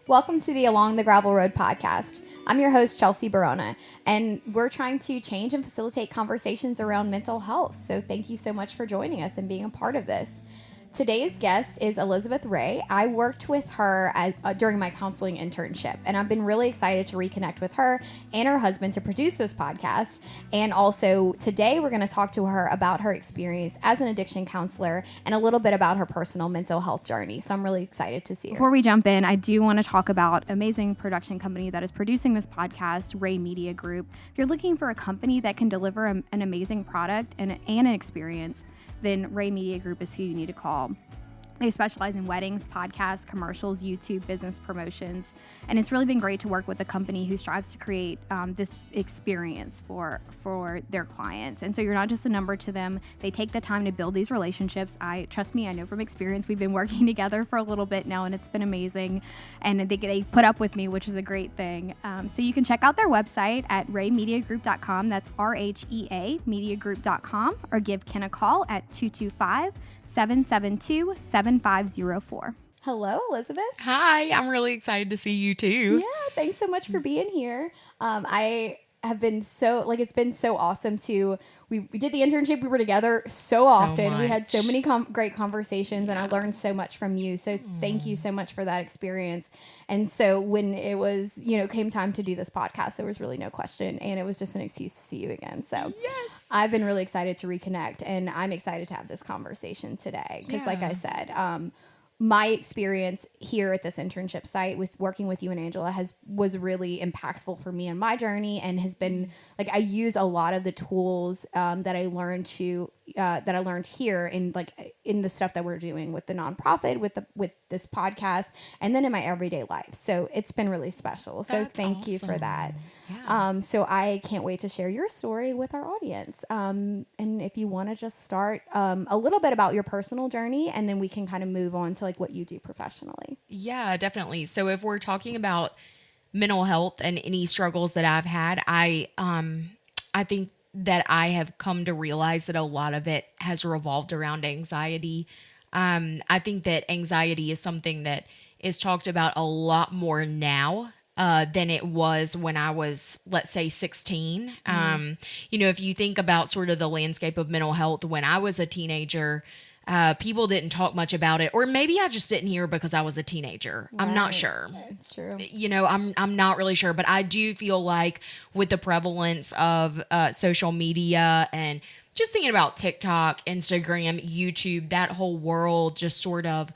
Welcome to the Along the Gravel Road podcast. I'm your host, Chelsea Barona, and we're trying to change and facilitate conversations around mental health. So thank you so much for joining us and being a part of this. Today's guest is Elizabeth Ray. I worked with her during my counseling internship, and I've been really excited to reconnect with her and her husband to produce this podcast. And also today we're going to talk to her about her experience as an addiction counselor and a little bit about her personal mental health journey. So I'm really excited to see her. Before we jump in, I do want to talk about an amazing production company that is producing this podcast, Rhea Media Group. If you're looking for a company that can deliver an amazing product and an experience, then Rhea Media Group is who you need to call. They specialize in weddings, podcasts, commercials, YouTube, business promotions, and it's really been great to work with a company who strives to create this experience for their clients. And so you're not just a number to them. They take the time to build these relationships. Trust me, I know from experience. We've been working together for a little bit now, and it's been amazing. And they put up with me, which is a great thing. So you can check out their website at rheamediagroup.com. That's RHEA mediagroup.com, or give Ken a call at 225-772-7504. Hello, Elizabeth. Hi, I'm really excited to see you too. Yeah, thanks so much for being here. I have been it's been so awesome we did the internship. We were together so often. We had so many great conversations, and I learned so much from you. So thank you so much for that experience. And so when it was, came time to do this podcast, there was really no question, and it was just an excuse to see you again. So yes, I've been really excited to reconnect, and I'm excited to have this conversation today because, like I said, my experience here at this internship site with working with you and Angela was really impactful for me in my journey, and has been I use a lot of the tools that I learned here in the stuff that we're doing with the nonprofit, with this podcast, and then in my everyday life. So it's been really special. So thank you for that. Yeah. So I can't wait to share your story with our audience. And if you want to just start a little bit about your personal journey, and then we can kind of move on to what you do professionally. Yeah, definitely. So if we're talking about mental health and any struggles that I've had, I think that I have come to realize that a lot of it has revolved around anxiety. I think that anxiety is something that is talked about a lot more now than it was when I was, let's say, 16. If you think about sort of the landscape of mental health when I was a teenager, people didn't talk much about it, or maybe I just didn't hear because I was a teenager. Right. I'm not sure. It's true. I'm not really sure, but I do feel like with the prevalence of social media and just thinking about TikTok, Instagram, YouTube, that whole world just sort of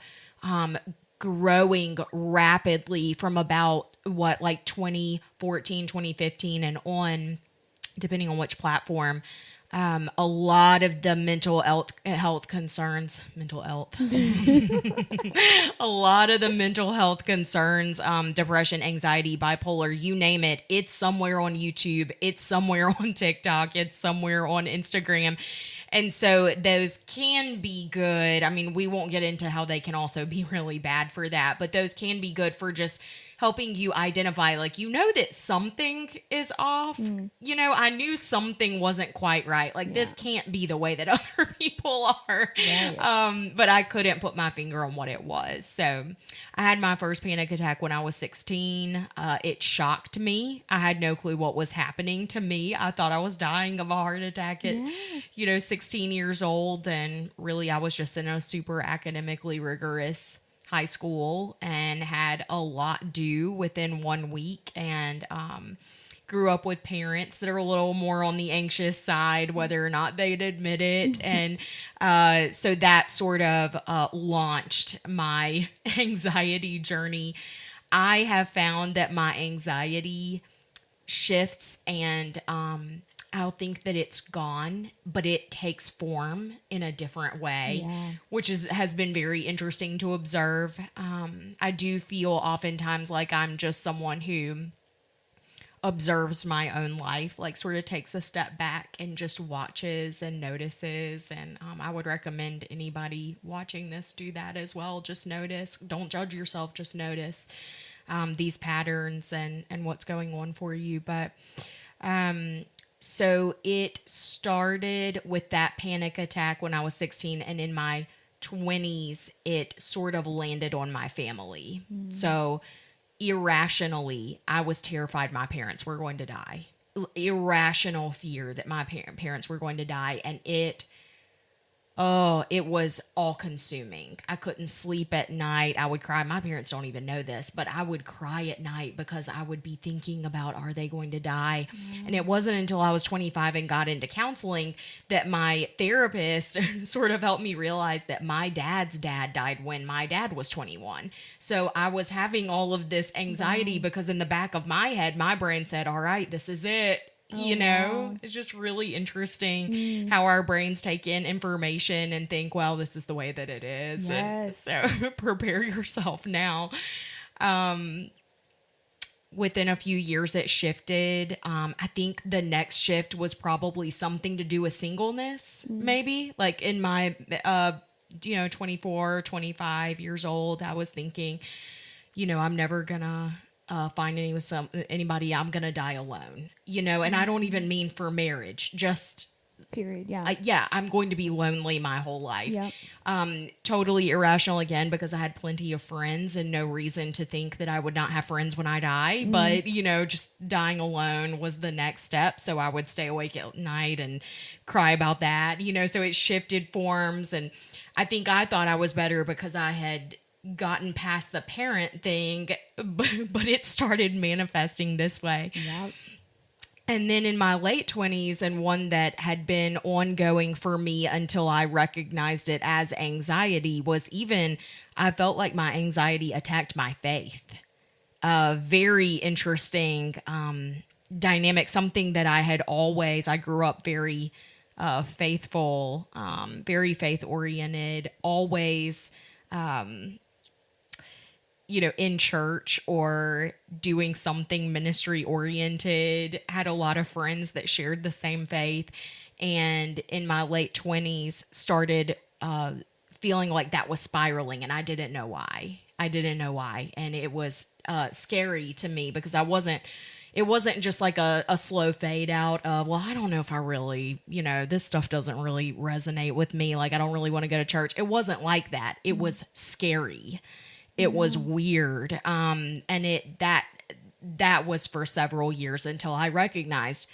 growing rapidly from about 2014, 2015 and on, depending on which platform. A lot of the mental health concerns, a lot of the mental health concerns, depression, anxiety, bipolar, you name it, it's somewhere on YouTube, it's somewhere on TikTok, it's somewhere on Instagram. And so those can be good. I mean, we won't get into how they can also be really bad for that, but those can be good for just helping you identify, that something is off. I knew something wasn't quite right. This can't be the way that other people are. Yeah. But I couldn't put my finger on what it was. So I had my first panic attack when I was 16. It shocked me. I had no clue what was happening to me. I thought I was dying of a heart attack at, 16 years old. And really, I was just in a super academically rigorous high school and had a lot due within 1 week, and grew up with parents that are a little more on the anxious side, whether or not they'd admit it. And so that sort of launched my anxiety journey. I have found that my anxiety shifts, and I'll think that it's gone, but it takes form in a different way, which has been very interesting to observe. I do feel oftentimes like I'm just someone who observes my own life, sort of takes a step back and just watches and notices. And I would recommend anybody watching this do that as well. Just notice. Don't judge yourself. Just notice these patterns and what's going on for you. But so it started with that panic attack when I was 16, and in my 20s, it sort of landed on my family. So irrationally, I was terrified my parents were going to die. Irrational fear that my parents were going to die. And it was all consuming. I couldn't sleep at night. I would cry. My parents don't even know this, but I would cry at night because I would be thinking about, are they going to die? And it wasn't until I was 25 and got into counseling that my therapist sort of helped me realize that my dad's dad died when my dad was 21. So I was having all of this anxiety because in the back of my head, my brain said, all right, this is it. Wow. It's just really interesting how our brains take in information and think, well, this is the way that it is. Yes. And so prepare yourself now. Within a few years, it shifted. I think the next shift was probably something to do with singleness, maybe. Like in my, 24, 25 years old, I was thinking, I'm never going to find anybody. I'm gonna die alone, and I don't even mean for marriage, just period. Yeah. I'm going to be lonely my whole life. Yep. Totally irrational again, because I had plenty of friends and no reason to think that I would not have friends when I die. But just dying alone was the next step, so I would stay awake at night and cry about that. So it shifted forms, and I think I thought I was better because I had gotten past the parent thing, but it started manifesting this way. Yep. And then in my late 20s, and one that had been ongoing for me until I recognized it as anxiety, I felt like my anxiety attacked my faith. Very interesting dynamic, something that I grew up very faithful, very faith oriented, always in church or doing something ministry oriented, had a lot of friends that shared the same faith. And in my late 20s, started feeling like that was spiraling, and I didn't know why. And it was scary to me because it wasn't just like a slow fade out of, well, I don't know if I really, this stuff doesn't really resonate with me. Like, I don't really want to go to church. It wasn't like that. It was scary. It was weird. And that was for several years until I recognized,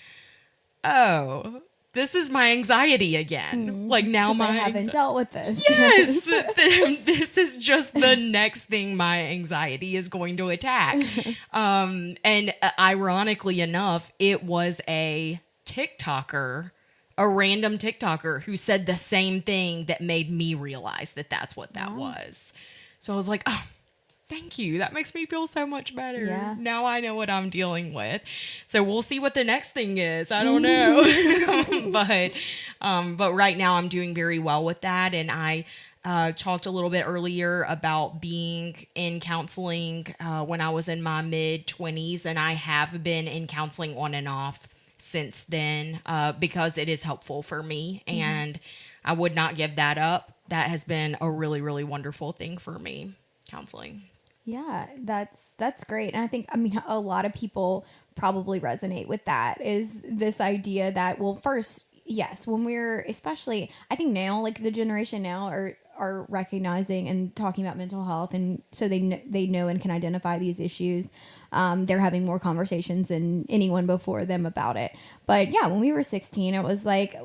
oh, this is my anxiety again. Like now I haven't dealt with this. Yes. This is just the next thing my anxiety is going to attack. And ironically enough, it was a random TikToker who said the same thing that made me realize that that's what that was. So I was like, oh, thank you. That makes me feel so much better. Yeah. Now I know what I'm dealing with. So we'll see what the next thing is. I don't know. But right now I'm doing very well with that. And I talked a little bit earlier about being in counseling when I was in my mid-20s. And I have been in counseling on and off since then because it is helpful for me. And I would not give that up. That has been a really, really wonderful thing for me, counseling. Yeah, that's great. And I think, a lot of people probably resonate with that, is this idea that, well, first, yes, when we're, especially, I think now, like the generation now are recognizing and talking about mental health. And so they know and can identify these issues. They're having more conversations than anyone before them about it. But yeah, when we were 16, it was like,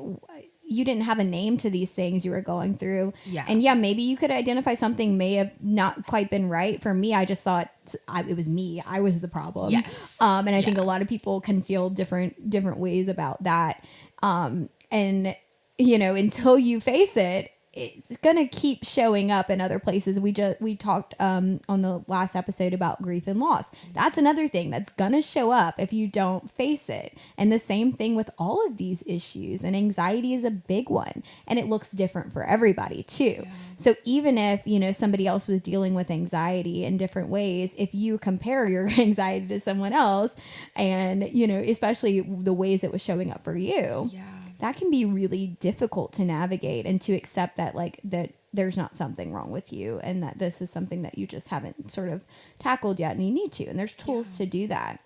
you didn't have a name to these things you were going through. Yeah. And yeah, maybe you could identify something may have not quite been right. For me, I just thought it was me. I was the problem. Yes. And I think a lot of people can feel different ways about that. And, until you face it, it's going to keep showing up in other places. We talked on the last episode about grief and loss. That's another thing that's going to show up if you don't face it. And the same thing with all of these issues. And anxiety is a big one. And it looks different for everybody too. Yeah. So even if, somebody else was dealing with anxiety in different ways, if you compare your anxiety to someone else and, especially the ways it was showing up for you. Yeah. That can be really difficult to navigate and to accept that that there's not something wrong with you and that this is something that you just haven't sort of tackled yet and you need to. And there's tools to do that.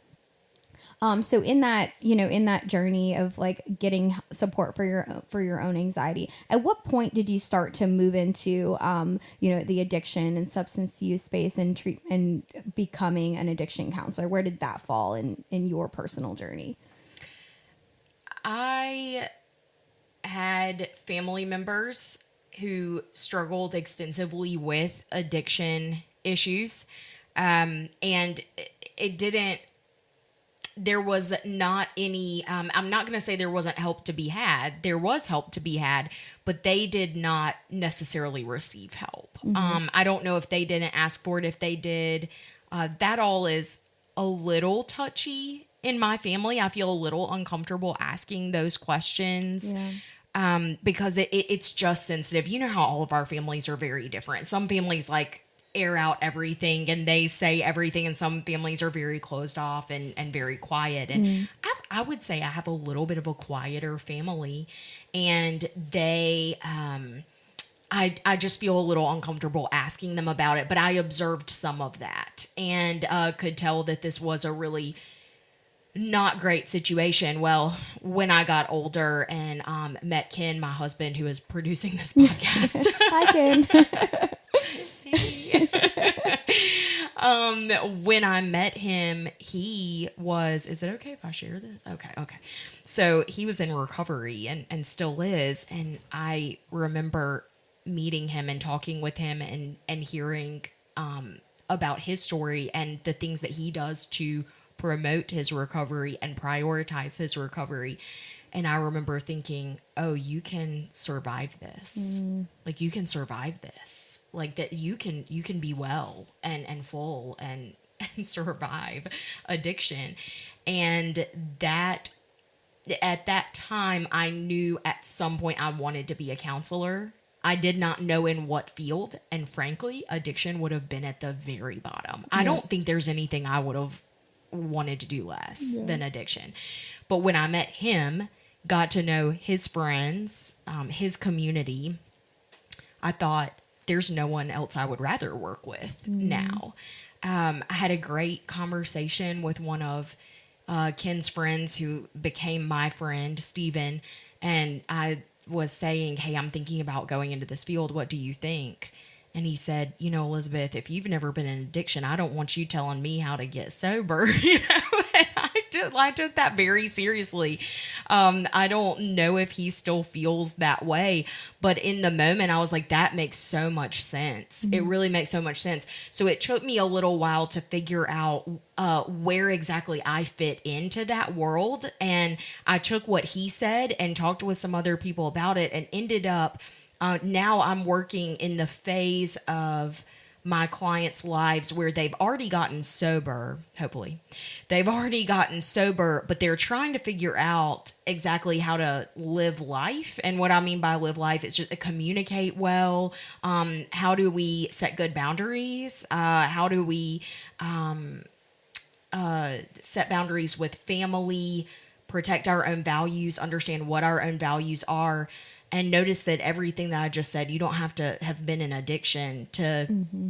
So in that, in that journey of like getting support for your own anxiety, at what point did you start to move into, the addiction and substance use space and becoming an addiction counselor? Where did that fall in your personal journey? I had family members who struggled extensively with addiction issues. And it didn't, there was not any, I'm not going to say there wasn't help to be had. There was help to be had, but they did not necessarily receive help. I don't know if they didn't ask for it, if they did. That all is a little touchy in my family. I feel a little uncomfortable asking those questions. Because it's just sensitive. You know how all of our families are very different. Some families like air out everything and they say everything, and some families are very closed off and very quiet. And I would say I have a little bit of a quieter family, and they, I just feel a little uncomfortable asking them about it. But I observed some of that and could tell that this was a really not great situation. Well, when I got older and met Ken, my husband, who is producing this podcast. Hi, Ken. When I met him, he was, is it okay if I share this? Okay. So he was in recovery and still is. And I remember meeting him and talking with him and hearing about his story and the things that he does to promote his recovery and prioritize his recovery. And I remember thinking, oh, you can survive this. Like, you can survive this. Like, that you can be well and full and survive addiction. And that, at that time, I knew at some point I wanted to be a counselor. I did not know in what field. And frankly, addiction would have been at the very bottom. I don't think there's anything I would have wanted to do less than addiction. But when I met him, got to know his friends, his community, I thought, there's no one else I would rather work with now. I had a great conversation with one of Ken's friends who became my friend, Steven, and I was saying, hey, I'm thinking about going into this field. What do you think? And he said, Elizabeth, if you've never been in addiction, I don't want you telling me how to get sober. And I took that very seriously. I don't know if he still feels that way, but in the moment I was like, that makes so much sense. It really makes so much sense. So it took me a little while to figure out where exactly I fit into that world. And I took what he said and talked with some other people about it and ended up now I'm working in the phase of my clients' lives where they've already gotten sober, hopefully. They've already gotten sober, but they're trying to figure out exactly how to live life. And what I mean by live life is just communicate well. How do we set good boundaries? How do we set boundaries with family, protect our own values, understand what our own values are? And notice that everything that I just said, you don't have to have been in addiction to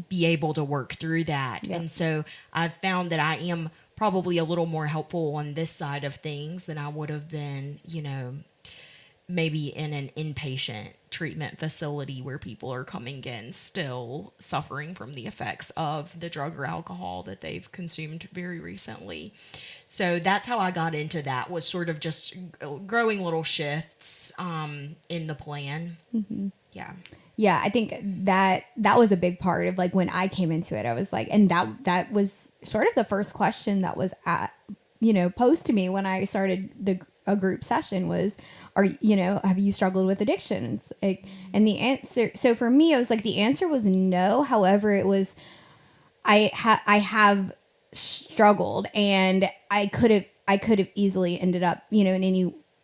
be able to work through that. Yep. And so I've found that I am probably a little more helpful on this side of things than I would have been, maybe in an inpatient treatment facility where people are coming in still suffering from the effects of the drug or alcohol that they've consumed very recently. So that's how I got into that, was sort of just growing little shifts in the plan. Yeah, I think that was a big part of like when I came into it. I was like, and that was sort of the first question that was posed to me when I started a group session was, have you struggled with addiction? And the answer, so for me, it was like, the answer was no. However, it was, I have struggled, and I could have easily ended up,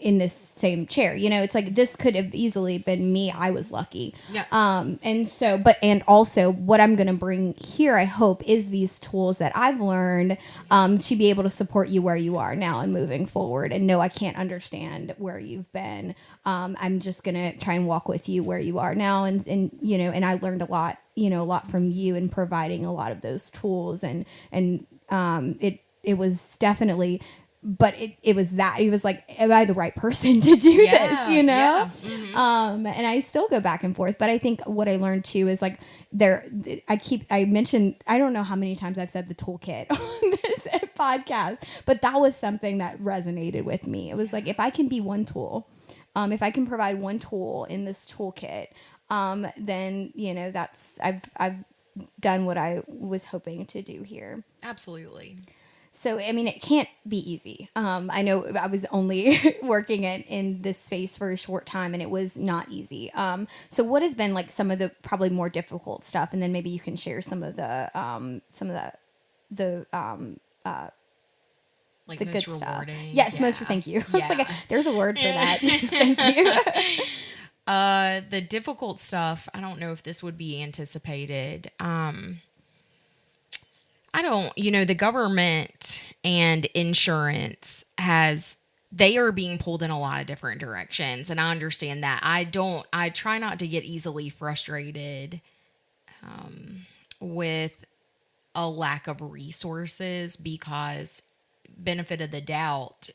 in this same chair. It's like, this could have easily been me. I was lucky. Yeah. And also what I'm going to bring here, I hope, is these tools that I've learned to be able to support you where you are now and moving forward. And no, I can't understand where you've been. I'm just going to try and walk with you where you are now. And I learned a lot from you in providing a lot of those tools. And it was definitely but it was that he was like, am I the right person to do this, you know? Yeah. Mm-hmm. And I still go back and forth, but I think what I learned too is like I mentioned, I don't know how many times I've said the toolkit on this podcast, but that was something that resonated with me. It was like, if I can be one tool, if I can provide one tool in this toolkit, then, you know, I've done what I was hoping to do here. Absolutely. So, I mean, it can't be easy. I know I was only working in this space for a short time, and it was not easy. So what has been like some of the probably more difficult stuff? And then maybe you can share some of the Like the most good stuff. rewarding. Yes, Yeah. most thank you. I was Yeah. like, there's a word for that. Thank you. The difficult stuff, I don't know if this would be anticipated. The government and insurance they are being pulled in a lot of different directions. And I understand that. I try not to get easily frustrated with a lack of resources because benefit of the doubt,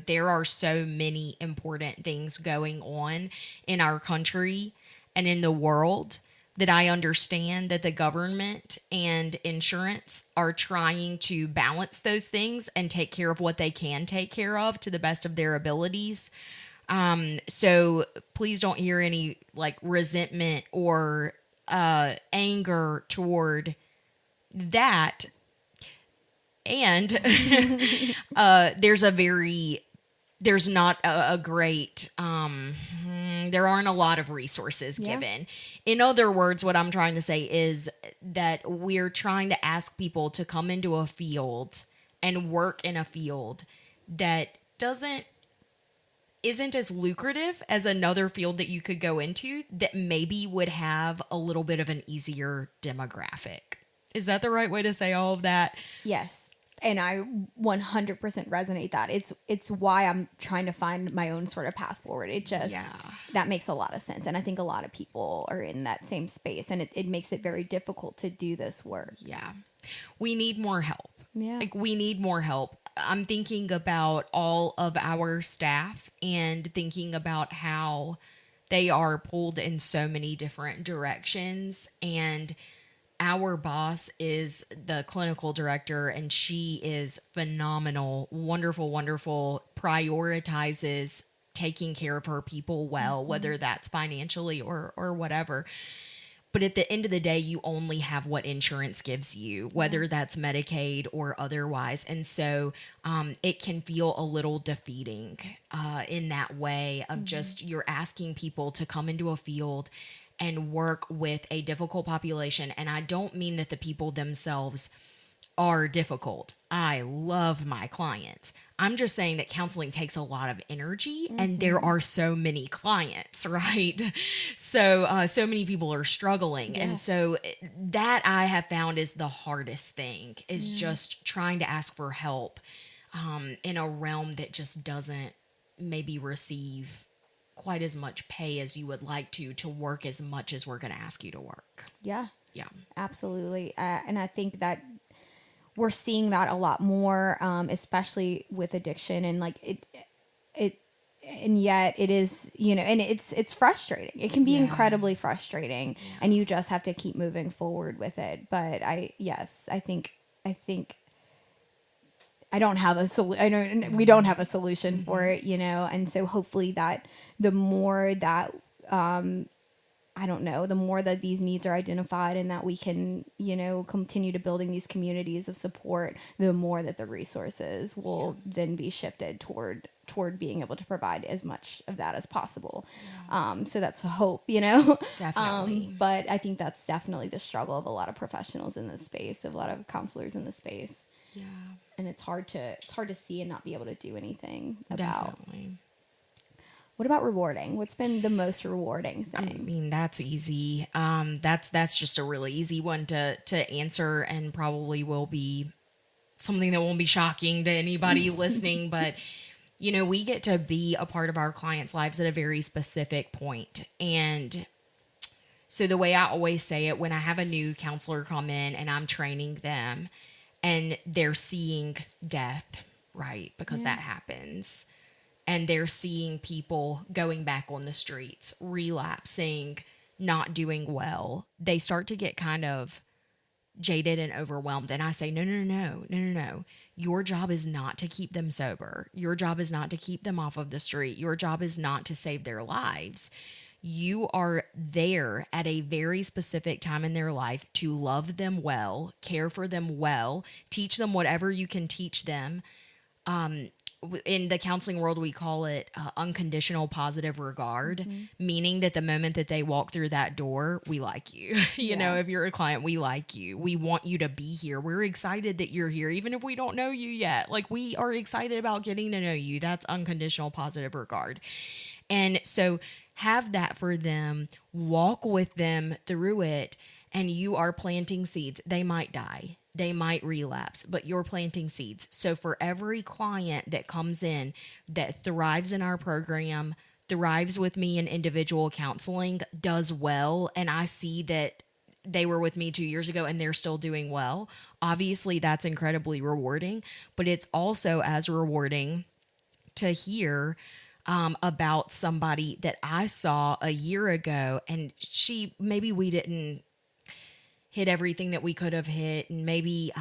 there are so many important things going on in our country and in the world that I understand that the government and insurance are trying to balance those things and take care of what they can take care of to the best of their abilities. So please don't hear any like resentment or anger toward that. And there's not a great there aren't a lot of resources given. In other words, what I'm trying to say is that we're trying to ask people to come into a field and work in a field that isn't as lucrative as another field that you could go into that maybe would have a little bit of an easier demographic. Is that the right way to say all of that? Yes. And I 100% resonate that. It's why I'm trying to find my own sort of path forward. It just, that makes a lot of sense. And I think a lot of people are in that same space, and it makes it very difficult to do this work. Yeah. We need more help. Yeah. Like, we need more help. I'm thinking about all of our staff and thinking about how they are pulled in so many different directions. And our boss is the clinical director, and she is phenomenal, wonderful, wonderful, prioritizes taking care of her people well, whether that's financially or whatever. But at the end of the day, you only have what insurance gives you, whether that's Medicaid or otherwise. And so it can feel a little defeating in that way of just you're asking people to come into a field and work with a difficult population. And I don't mean that the people themselves are difficult. I love my clients. I'm just saying that counseling takes a lot of energy, and there are so many clients, right? So many people are struggling. And so that I have found is the hardest thing is just trying to ask for help in a realm that just doesn't maybe receive quite as much pay as you would like to work as much as we're going to ask you to work. Yeah. Yeah. Absolutely. And I think that we're seeing that a lot more, especially with addiction, and like and yet it is, and it's frustrating. It can be incredibly frustrating, and you just have to keep moving forward with it. But I think I don't have we don't have a solution for it, and so hopefully that the more that, the more that these needs are identified and that we can, continue to building these communities of support, the more that the resources will then be shifted toward being able to provide as much of that as possible. So that's a hope, Definitely. But I think that's definitely the struggle of a lot of professionals in this space, of a lot of counselors in this space. Yeah. And it's hard to see and not be able to do anything about. Definitely. What about rewarding? What's been the most rewarding thing? I mean, that's easy. That's just a really easy one to answer, and probably will be something that won't be shocking to anybody listening. But we get to be a part of our clients' lives at a very specific point. And so the way I always say it, when I have a new counselor come in and I'm training them and they're seeing death right? Because that happens. And they're seeing people going back on the streets, relapsing, not doing well. They start to get kind of jaded and overwhelmed. And I say, no. Your job is not to keep them sober. Your job is not to keep them off of the street. Your job is not to save their lives. You are there at a very specific time in their life to love them well, care for them well, teach them whatever you can teach them. In the counseling world, we call it unconditional positive regard, meaning that the moment that they walk through that door, we like you. You know, if you're a client, we like you. We want you to be here. We're excited that you're here, even if we don't know you yet. Like, we are excited about getting to know you. That's unconditional positive regard. And so have that for them, walk with them through it, and you are planting seeds. They might die. They might relapse, but you're planting seeds. So for every client that comes in that thrives in our program, thrives with me in individual counseling, does well, and I see that they were with me 2 years ago and they're still doing well, obviously that's incredibly rewarding, but it's also as rewarding to hear about somebody that I saw a year ago, and maybe we didn't hit everything that we could have hit, and maybe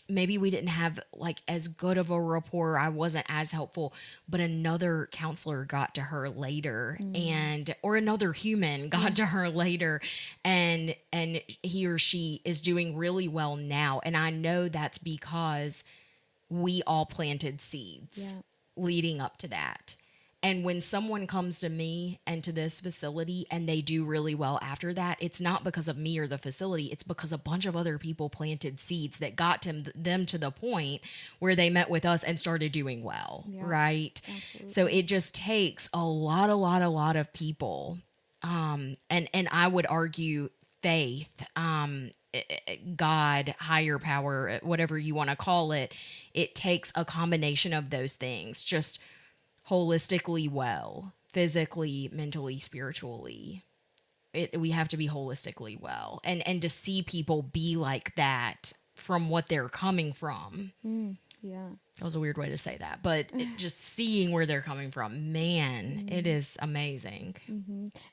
we didn't have like as good of a rapport. I wasn't as helpful, but another counselor got to her later, or another human got to her later, and he or she is doing really well now. And I know that's because we all planted seeds leading up to that. And when someone comes to me and to this facility and they do really well after that, it's not because of me or the facility. It's because a bunch of other people planted seeds that got them to the point where they met with us and started doing well, right? Absolutely. So it just takes a lot of people. And I would argue faith, God, higher power, whatever you want to call it. It takes a combination of those things. Just holistically well, physically, mentally, spiritually. We have to be holistically well, and to see people be like that from what they're coming from. That was a weird way to say that, but just seeing where they're coming from, man, it is amazing.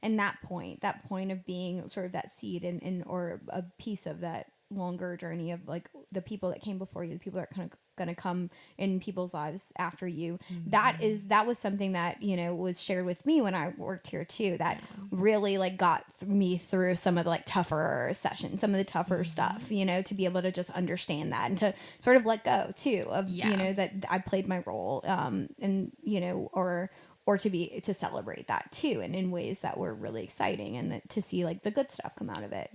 And that point of being sort of that seed and or a piece of that longer journey of like the people that came before you, the people that are kind of going to come in people's lives after you. That was something that, you know, was shared with me when I worked here too, that really like got me through some of the like tougher sessions, some of the tougher stuff, you know, to be able to just understand that and to sort of let go too of, you know, that I played my role, and, you know, or to celebrate that too. And in ways that were really exciting, and to see like the good stuff come out of it.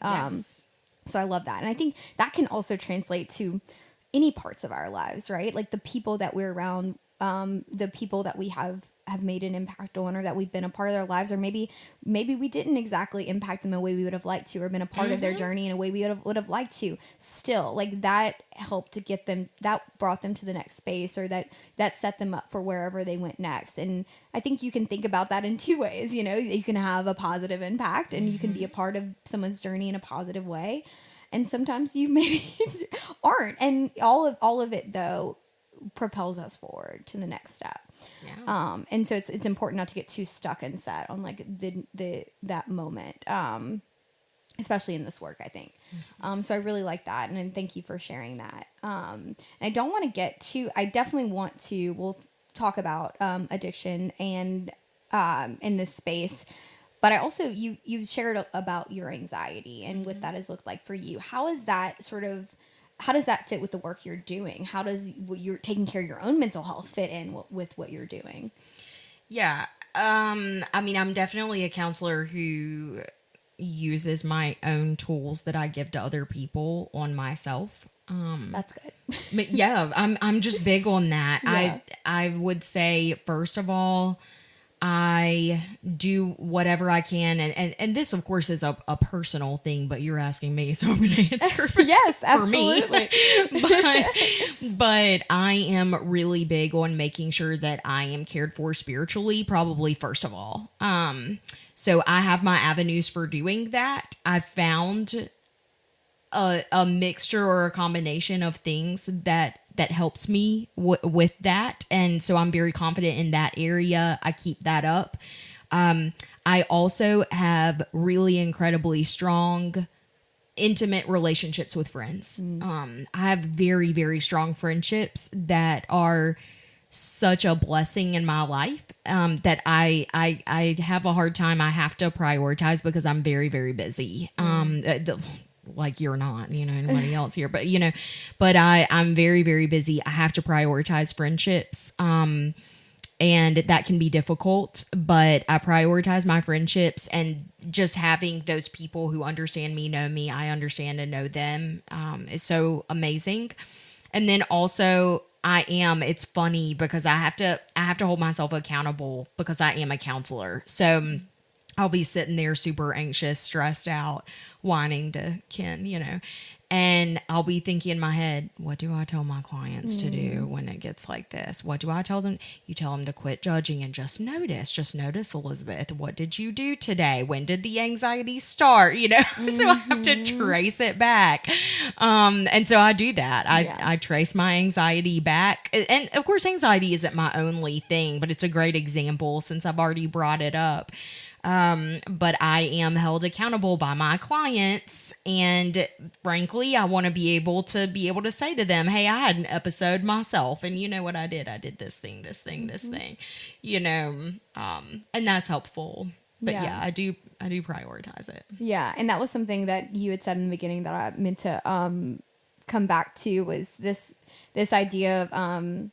So I love that. And I think that can also translate to any parts of our lives, right? Like the people that we're around, the people that we have made an impact on, or that we've been a part of their lives, or maybe we didn't exactly impact them the way we would have liked to, or been a part of their journey in a way we would have liked to. Still, like that helped to get them, that brought them to the next space, or that set them up for wherever they went next. And I think you can think about that in two ways. You know, you can have a positive impact, and you can be a part of someone's journey in a positive way. And sometimes you maybe aren't. And all of it though propels us forward to the next step. And so it's important not to get too stuck and set on like that moment, especially in this work, I think. So I really like that, and thank you for sharing that. And I don't want to get too, I definitely want to, we'll talk about addiction and in this space. But I also, you shared about your anxiety and what that has looked like for you. How does that fit with the work you're doing? How does you're taking care of your own mental health fit in with what you're doing? Yeah. I mean, I'm definitely a counselor who uses my own tools that I give to other people on myself. That's good. But yeah, I'm just big on that. Yeah. I would say, first of all, I do whatever I can. And this, of course, is a personal thing, but you're asking me, so I'm going to answer yes, for me. absolutely. But I am really big on making sure that I am cared for spiritually, probably first of all. So I have my avenues for doing that. I've found a mixture or a combination of things that that helps me with that. And so I'm very confident in that area. I keep that up. I also have really incredibly strong, intimate relationships with friends. I have very, very strong friendships that are such a blessing in my life, that I have a hard time. I have to prioritize because I'm very, very busy. Like you're not, anybody else here, but I'm very, very busy. I have to prioritize friendships. And that can be difficult, but I prioritize my friendships, and just having those people who understand me, know me, I understand and know them, is so amazing. And then also it's funny because I have to hold myself accountable because I am a counselor. So I'll be sitting there super anxious, stressed out, whining to Ken, and I'll be thinking in my head, what do I tell my clients to do when it gets like this? What do I tell them? You tell them to quit judging and just notice. Just notice, Elizabeth. What did you do today? When did the anxiety start? So I have to trace it back. And so I do that. I trace my anxiety back. And of course, anxiety isn't my only thing, but it's a great example since I've already brought it up. But I am held accountable by my clients, and frankly, I want to be able to say to them, hey, I had an episode myself, and you know what I did? I did this thing, and that's helpful. But I do prioritize it. Yeah. And that was something that you had said in the beginning that I meant to, come back to, was this idea of,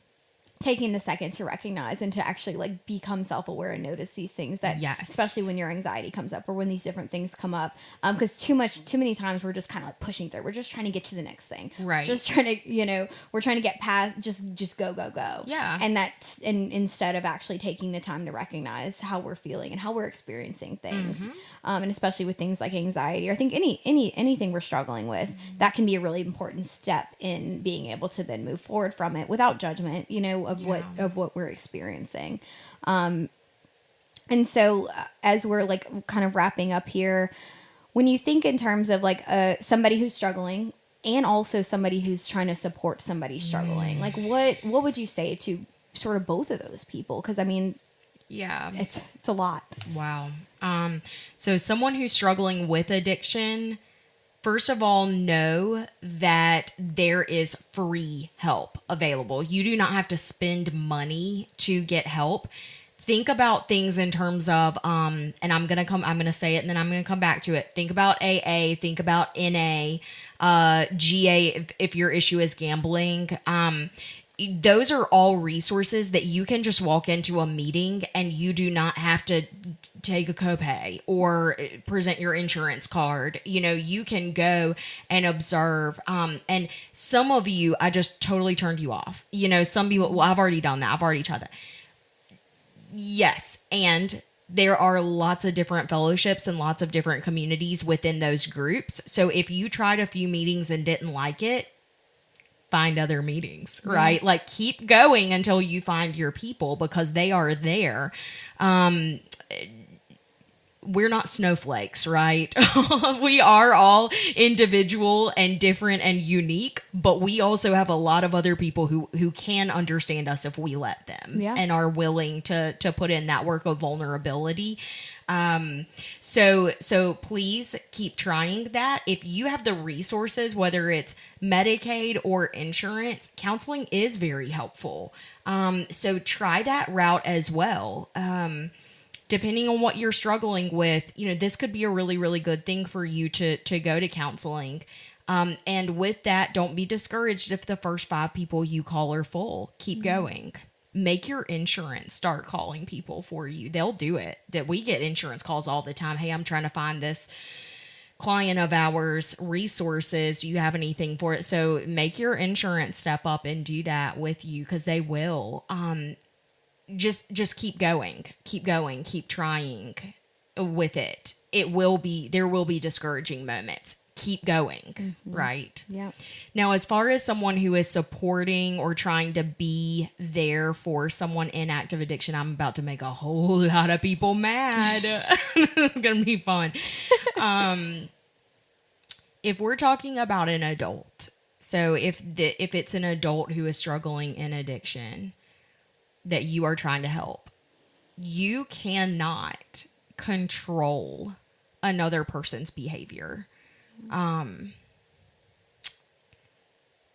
taking the second to recognize and to actually like become self-aware and notice these things that, especially when your anxiety comes up or when these different things come up. Because too many times we're just kind of like pushing through. We're just trying to get to the next thing. Right. Just trying to, we're trying to get past, just go. Yeah. And instead of actually taking the time to recognize how we're feeling and how we're experiencing things. And especially with things like anxiety, or I think anything we're struggling with, that can be a really important step in being able to then move forward from it without judgment, of what we're experiencing. And so as we're like kind of wrapping up here, when you think in terms of like somebody who's struggling and also somebody who's trying to support somebody struggling, like what would you say to sort of both of those people? Because I mean, it's a lot. Wow. So someone who's struggling with addiction, first of all, know that there is free help available. You do not have to spend money to get help. Think about things in terms of, and I'm going to say it and then I'm going to come back to it. Think about AA, think about NA, GA if your issue is gambling. Those are all resources that you can just walk into a meeting and you do not have to take a copay or present your insurance card. You can go and observe. And some of you, I just totally turned you off. Some people, well, I've already done that. I've already tried that. Yes. And there are lots of different fellowships and lots of different communities within those groups. So if you tried a few meetings and didn't like it, find other meetings, right? Like keep going until you find your people because they are there. We're not snowflakes, right? We are all individual and different and unique, but we also have a lot of other people who can understand us if we let them and are willing to put in that work of vulnerability. So please keep trying that. If you have the resources, whether it's Medicaid or insurance, counseling is very helpful. So try that route as well. Depending on what you're struggling with, this could be a really, really good thing for you to go to counseling. And with that, don't be discouraged if the first 5 people you call are full. Keep going. Make your insurance start calling people for you. They'll do it. That we get insurance calls all the time. Hey, I'm trying to find this client of ours resources. Do you have anything for it? So make your insurance step up and do that with you because they will. Just keep going, keep trying with it. There will be discouraging moments. Keep going, right? Yeah. Now, as far as someone who is supporting or trying to be there for someone in active addiction, I'm about to make a whole lot of people mad. It's going to be fun. If we're talking about an adult So if it's an adult who is struggling in addiction that you are trying to help, you cannot control another person's behavior. And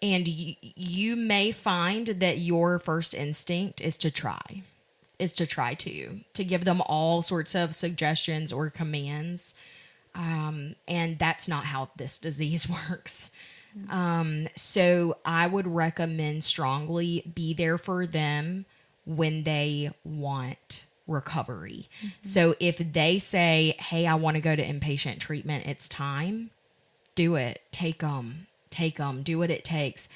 you may find that your first instinct is to try to give them all sorts of suggestions or commands. And that's not how this disease works. So I would recommend strongly be there for them when they want recovery. So if they say, hey, I want to go to inpatient treatment, it's time, do it. Take them, do what it takes.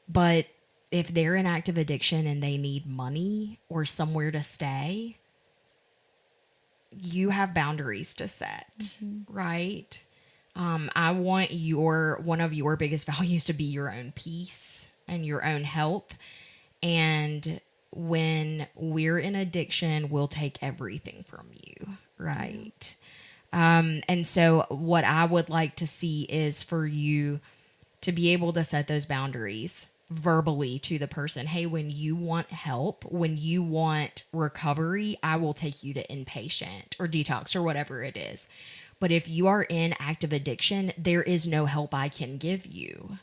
But if they're in active addiction and they need money or somewhere to stay, you have boundaries to set, right? I want one of your biggest values to be your own peace and your own health. And when we're in addiction, we'll take everything from you, right? And so what I would like to see is for you to be able to set those boundaries verbally to the person. Hey, when you want help, when you want recovery, I will take you to inpatient or detox or whatever it is. But if you are in active addiction, there is no help I can give you.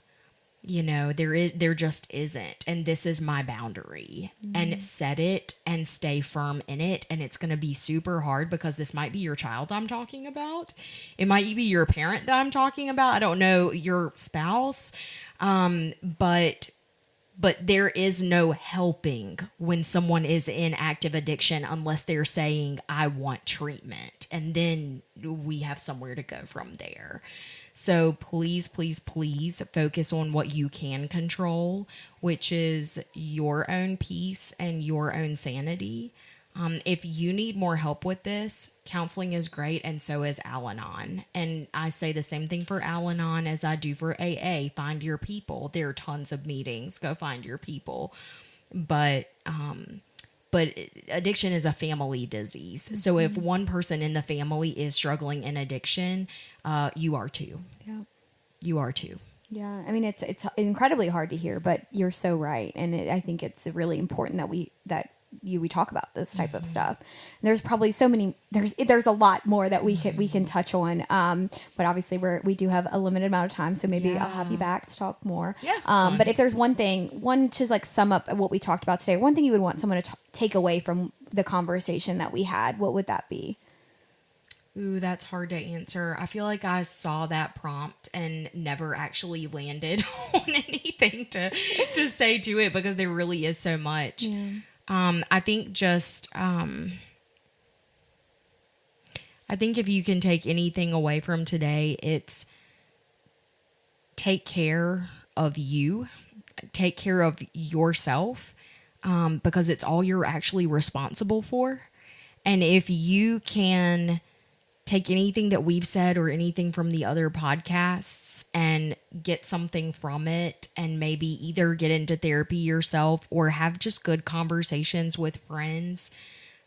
There just isn't. And this is my boundary. And set it and stay firm in it. And it's going to be super hard because this might be your child I'm talking about. It might be your parent that I'm talking about. I don't know, your spouse. But there is no helping when someone is in active addiction unless they're saying, I want treatment. And then we have somewhere to go from there. So please, please, please focus on what you can control, which is your own peace and your own sanity. If you need more help with this, counseling is great, and so is Al-Anon. And I say the same thing for Al-Anon as I do for AA. Find your people. There are tons of meetings. Go find your people. But addiction is a family disease. So if one person in the family is struggling in addiction, you are too. Yeah. You are too. Yeah. I mean, it's incredibly hard to hear, but you're so right. And I think it's really important that we talk about this type of stuff. And there's probably so many, there's a lot more that we can touch on. But obviously we do have a limited amount of time, so maybe I'll have you back to talk more. Yeah. But if there's one to like sum up what we talked about today, one thing you would want someone to take away from the conversation that we had, what would that be? Ooh, that's hard to answer. I feel like I saw that prompt and never actually landed on anything to say to it because there really is so much. Yeah. I think I think if you can take anything away from today, it's take care of you, take care of yourself, because it's all you're actually responsible for. And if you can take anything that we've said or anything from the other podcasts and get something from it and maybe either get into therapy yourself or have just good conversations with friends,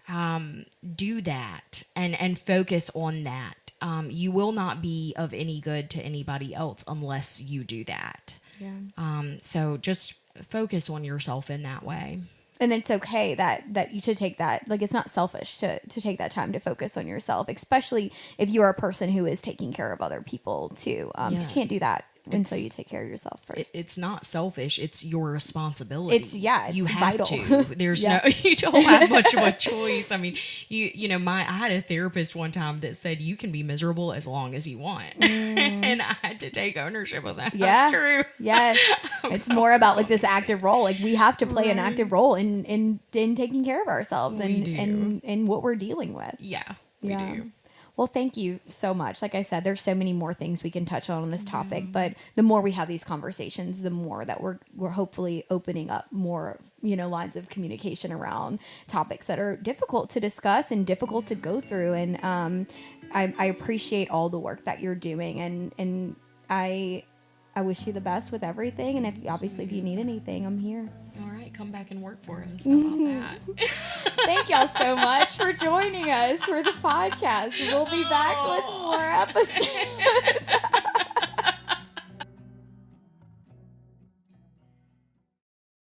do that and focus on that. You will not be of any good to anybody else unless you do that. Yeah. So just focus on yourself in that way. And it's okay that you should take that, like, it's not selfish to take that time to focus on yourself, especially if you're a person who is taking care of other people too. Because you can't do that until you take care of yourself first. It's not selfish. It's your responsibility. It's you have vital. To. There's you don't have much of a choice. I mean, I had a therapist one time that said you can be miserable as long as you want. And I had to take ownership of that. Yeah. That's true. Yes. It's more about like this active role. Like we have to play an active role in taking care of ourselves and what we're dealing with. Yeah. We do. Well, thank you so much. Like I said, there's so many more things we can touch on this topic, but the more we have these conversations, the more that we're hopefully opening up more, lines of communication around topics that are difficult to discuss and difficult to go through. And I appreciate all the work that you're doing, and I wish you the best with everything. And if you need anything, I'm here. All right, come back and work for us. How about that? Thank y'all so much for joining us for the podcast. We'll be back with more episodes.